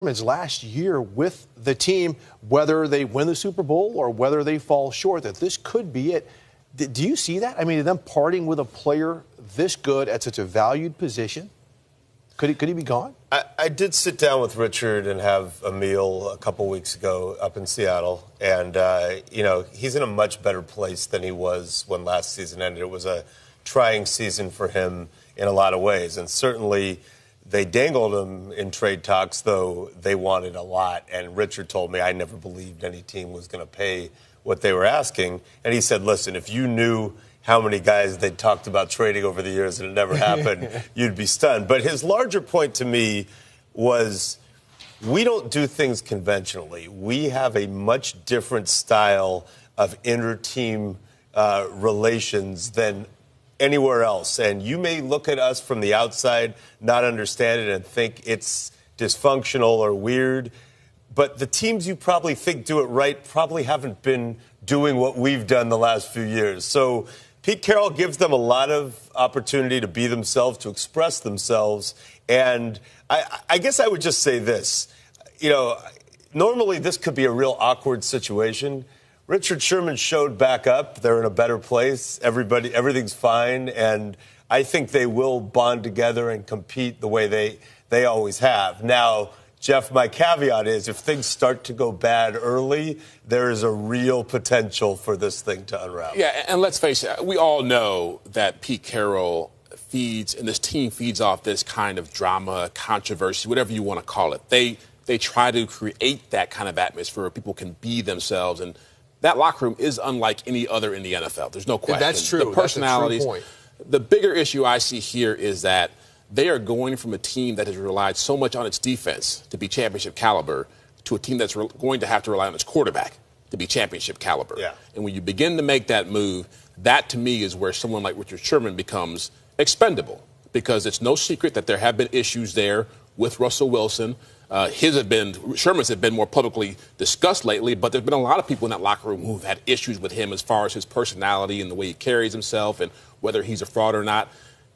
Sherman's last year with the team, whether they win the Super Bowl or whether they fall short, that this could be it. Do you see that? I mean, them parting with a player this good at such a valued position, could he be gone? I did sit down with Richard and have a meal a couple weeks ago up in Seattle, and he's in a much better place than he was when last season ended. It was a trying season for him in a lot of ways, and certainly they dangled him in trade talks, though they wanted a lot. And Richard told me, I never believed any team was going to pay what they were asking. And he said, listen, if you knew how many guys they'd talked about trading over the years and it never happened, you'd be stunned. But his larger point to me was, we don't do things conventionally. We have a much different style of inter-team relations than anywhere else. And you may look at us from the outside, not understand it, and think it's dysfunctional or weird. But the teams you probably think do it right probably haven't been doing what we've done the last few years. So Pete Carroll gives them a lot of opportunity to be themselves, to express themselves. And I guess I would just say this. Normally this could be a real awkward situation. Richard Sherman showed back up. They're in a better place. Everything's fine. And I think they will bond together and compete the way they always have. Now, Jeff, my caveat is if things start to go bad early, there is a real potential for this thing to unravel. Yeah, and let's face it, we all know that Pete Carroll feeds, and this team feeds off this kind of drama, controversy, whatever you want to call it. They try to create that kind of atmosphere where people can be themselves, and that locker room is unlike any other in the NFL. There's no question. That's true. The personalities. That's a true point. The bigger issue I see here is that they are going from a team that has relied so much on its defense to be championship caliber to a team that's going to have to rely on its quarterback to be championship caliber. Yeah. And when you begin to make that move, that to me is where someone like Richard Sherman becomes expendable, because it's no secret that there have been issues there with Russell Wilson. Sherman's have been more publicly discussed lately, but there's been a lot of people in that locker room who've had issues with him as far as his personality and the way he carries himself and whether he's a fraud or not.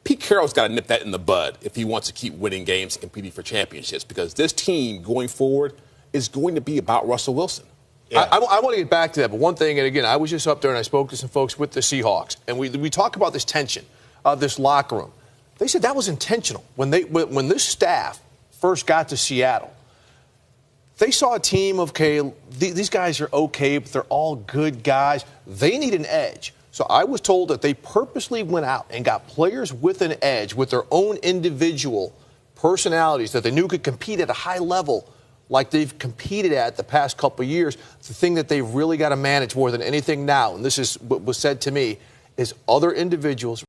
Pete Carroll's got to nip that in the bud if he wants to keep winning games and competing for championships, because this team going forward is going to be about Russell Wilson. Yeah. I want to get back to that, but one thing, and again, I was just up there and I spoke to some folks with the Seahawks, and we talk about this tension of this locker room. They said that was intentional. When this staff first got to Seattle, they saw a team of, okay, these guys are okay, but they're all good guys. They need an edge. So I was told that they purposely went out and got players with an edge, with their own individual personalities that they knew could compete at a high level like they've competed at the past couple of years. The thing that they've really got to manage more than anything now, and this is what was said to me, is other individuals